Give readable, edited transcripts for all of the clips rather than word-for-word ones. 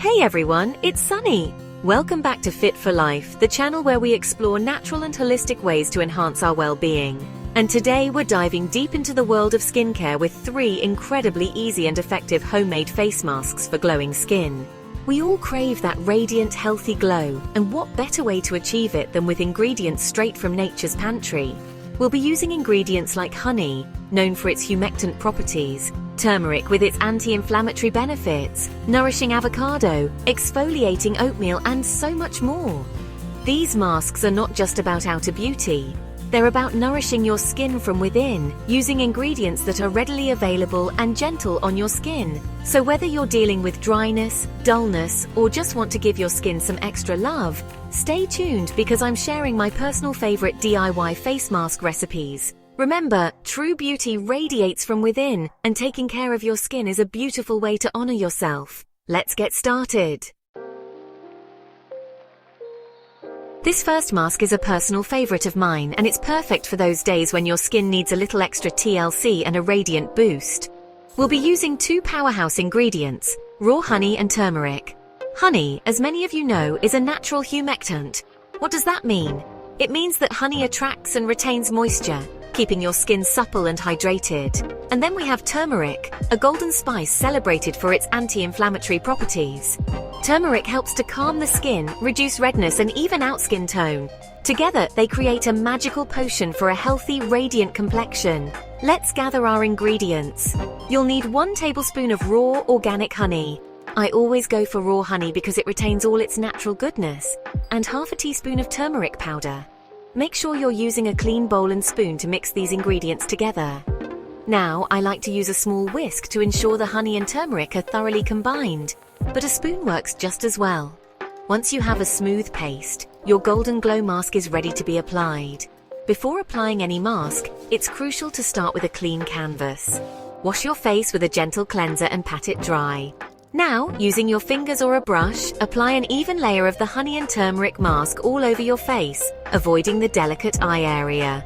Hey everyone, it's Sunny. Welcome back to Fit for Life, the channel where we explore natural and holistic ways to enhance our well-being. And today we're diving deep into the world of skincare with 3 incredibly easy and effective homemade face masks for glowing skin. We all crave that radiant, healthy glow, and what better way to achieve it than with ingredients straight from nature's pantry? We'll be using ingredients like honey, known for its humectant properties, turmeric with its anti-inflammatory benefits, nourishing avocado, exfoliating oatmeal, and so much more. These masks are not just about outer beauty. They're about nourishing your skin from within, using ingredients that are readily available and gentle on your skin. So whether you're dealing with dryness, dullness, or just want to give your skin some extra love, stay tuned because I'm sharing my personal favorite DIY face mask recipes. Remember, true beauty radiates from within, and taking care of your skin is a beautiful way to honor yourself. Let's get started. This first mask is a personal favorite of mine, and it's perfect for those days when your skin needs a little extra TLC and a radiant boost. We'll be using 2 powerhouse ingredients, raw honey and turmeric. Honey, as many of you know, is a natural humectant. What does that mean? It means that honey attracts and retains moisture, keeping your skin supple and hydrated. And then we have turmeric, a golden spice celebrated for its anti-inflammatory properties. Turmeric helps to calm the skin, reduce redness, and even out skin tone. Together, they create a magical potion for a healthy, radiant complexion. Let's gather our ingredients. You'll need 1 tablespoon of raw, organic honey. I always go for raw honey because it retains all its natural goodness. And half a teaspoon of turmeric powder. Make sure you're using a clean bowl and spoon to mix these ingredients together. Now, I like to use a small whisk to ensure the honey and turmeric are thoroughly combined, but a spoon works just as well. Once you have a smooth paste, your golden glow mask is ready to be applied. Before applying any mask, it's crucial to start with a clean canvas. Wash your face with a gentle cleanser and pat it dry. Now, using your fingers or a brush, apply an even layer of the honey and turmeric mask all over your face, avoiding the delicate eye area.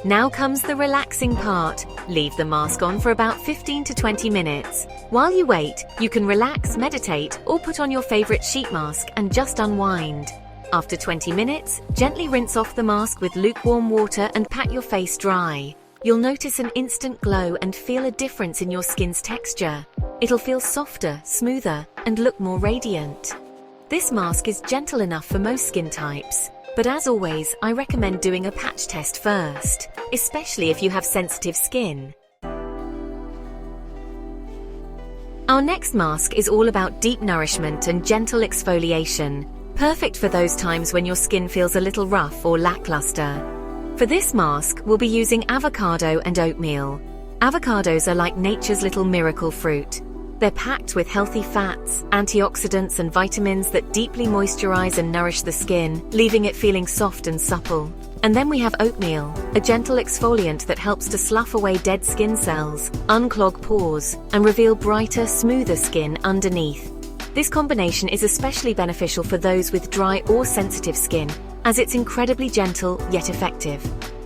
Now comes the relaxing part. Leave the mask on for about 15 to 20 minutes. While you wait, you can relax, meditate, or put on your favorite sheet mask and just unwind. After 20 minutes, gently rinse off the mask with lukewarm water and pat your face dry. You'll notice an instant glow and feel a difference in your skin's texture. It'll feel softer, smoother, and look more radiant. This mask is gentle enough for most skin types, but as always, I recommend doing a patch test first, especially if you have sensitive skin. Our next mask is all about deep nourishment and gentle exfoliation, perfect for those times when your skin feels a little rough or lackluster. For this mask, we'll be using avocado and oatmeal. Avocados are like nature's little miracle fruit. They're packed with healthy fats, antioxidants, and vitamins that deeply moisturize and nourish the skin, leaving it feeling soft and supple. And then we have oatmeal, a gentle exfoliant that helps to slough away dead skin cells, unclog pores, and reveal brighter, smoother skin underneath. This combination is especially beneficial for those with dry or sensitive skin, as it's incredibly gentle yet effective.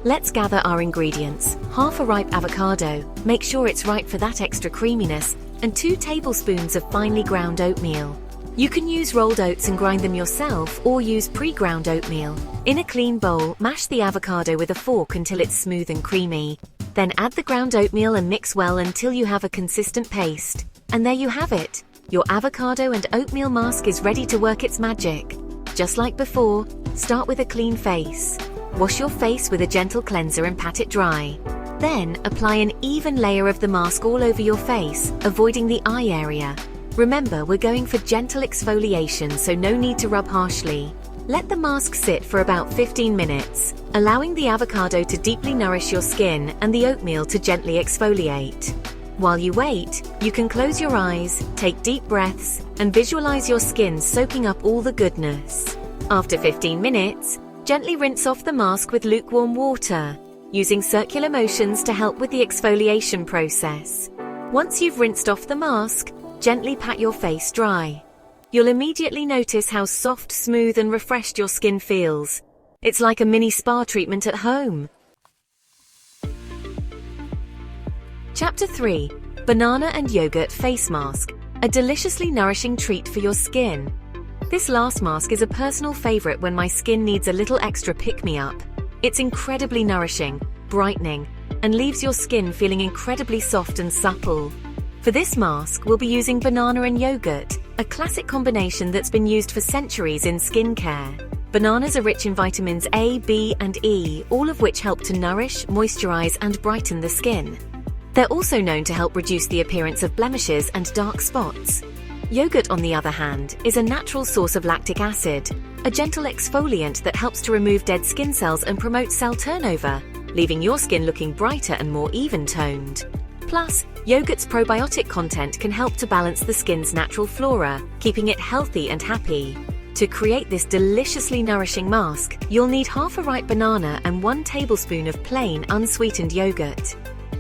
Let's gather our ingredients. Half a ripe avocado, make sure it's ripe for that extra creaminess, and 2 tablespoons of finely ground oatmeal. You can use rolled oats and grind them yourself, or use pre-ground oatmeal. In a clean bowl, mash the avocado with a fork until it's smooth and creamy. Then add the ground oatmeal and mix well until you have a consistent paste. And there you have it. Your avocado and oatmeal mask is ready to work its magic. Just like before, start with a clean face. Wash your face with a gentle cleanser and pat it dry. Then, apply an even layer of the mask all over your face, avoiding the eye area. Remember, we're going for gentle exfoliation, so no need to rub harshly. Let the mask sit for about 15 minutes, allowing the avocado to deeply nourish your skin and the oatmeal to gently exfoliate. While you wait, you can close your eyes, take deep breaths, and visualize your skin soaking up all the goodness. After 15 minutes, gently rinse off the mask with lukewarm water, using circular motions to help with the exfoliation process. Once you've rinsed off the mask, gently pat your face dry. You'll immediately notice how soft, smooth, and refreshed your skin feels. It's like a mini spa treatment at home. Chapter 3: Banana and Yogurt Face Mask, a deliciously nourishing treat for your skin. This last mask is a personal favorite when my skin needs a little extra pick-me-up. It's incredibly nourishing, brightening, and leaves your skin feeling incredibly soft and supple. For this mask, we'll be using banana and yogurt, a classic combination that's been used for centuries in skincare. Bananas are rich in vitamins A, B, and E, all of which help to nourish, moisturize, and brighten the skin. They're also known to help reduce the appearance of blemishes and dark spots. Yogurt, on the other hand, is a natural source of lactic acid, a gentle exfoliant that helps to remove dead skin cells and promote cell turnover, leaving your skin looking brighter and more even-toned. Plus, yogurt's probiotic content can help to balance the skin's natural flora, keeping it healthy and happy. To create this deliciously nourishing mask, you'll need half a ripe banana and 1 tablespoon of plain, unsweetened yogurt.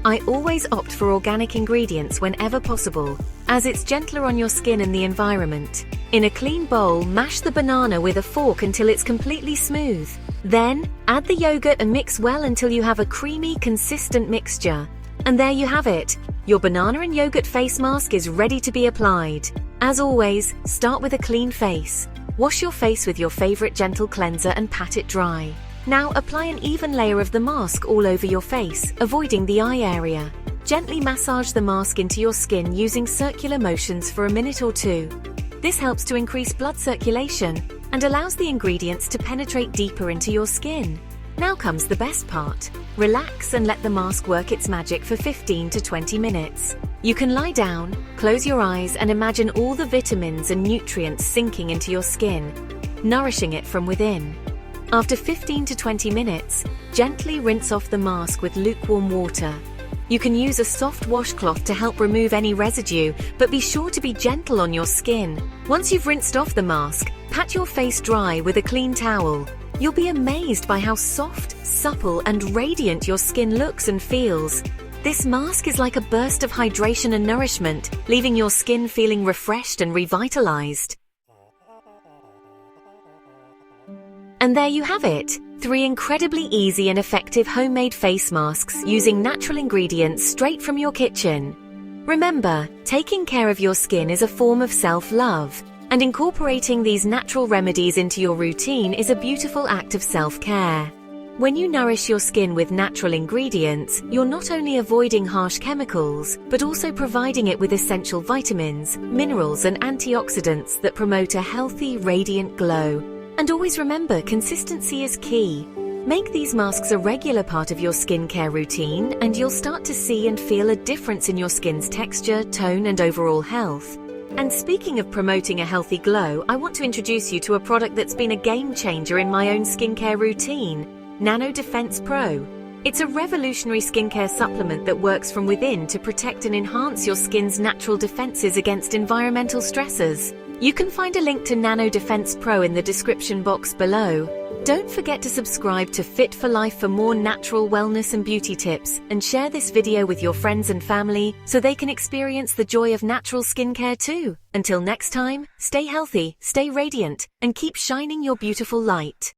I always opt for organic ingredients whenever possible, as it's gentler on your skin and the environment. In a clean bowl, mash the banana with a fork until it's completely smooth. Then, add the yogurt and mix well until you have a creamy, consistent mixture. And there you have it. Your banana and yogurt face mask is ready to be applied. As always, start with a clean face. Wash your face with your favorite gentle cleanser and pat it dry. Now apply an even layer of the mask all over your face, avoiding the eye area. Gently massage the mask into your skin using circular motions for a minute or 2. This helps to increase blood circulation and allows the ingredients to penetrate deeper into your skin. Now comes the best part. Relax and let the mask work its magic for 15 to 20 minutes. You can lie down, close your eyes, and imagine all the vitamins and nutrients sinking into your skin, nourishing it from within. After 15 to 20 minutes, gently rinse off the mask with lukewarm water. You can use a soft washcloth to help remove any residue, but be sure to be gentle on your skin. Once you've rinsed off the mask, pat your face dry with a clean towel. You'll be amazed by how soft, supple, and radiant your skin looks and feels. This mask is like a burst of hydration and nourishment, leaving your skin feeling refreshed and revitalized. And there you have it, 3 incredibly easy and effective homemade face masks using natural ingredients straight from your kitchen. Remember, taking care of your skin is a form of self-love, and incorporating these natural remedies into your routine is a beautiful act of self-care. When you nourish your skin with natural ingredients, you're not only avoiding harsh chemicals, but also providing it with essential vitamins, minerals, and antioxidants that promote a healthy, radiant glow. And always remember, consistency is key. Make these masks a regular part of your skincare routine, and you'll start to see and feel a difference in your skin's texture, tone, and overall health. And speaking of promoting a healthy glow, I want to introduce you to a product that's been a game changer in my own skincare routine, Nano Defense Pro. It's a revolutionary skincare supplement that works from within to protect and enhance your skin's natural defenses against environmental stressors. You can find a link to Nano Defense Pro in the description box below. Don't forget to subscribe to Fit for Life for more natural wellness and beauty tips, and share this video with your friends and family so they can experience the joy of natural skincare too. Until next time, stay healthy, stay radiant, and keep shining your beautiful light.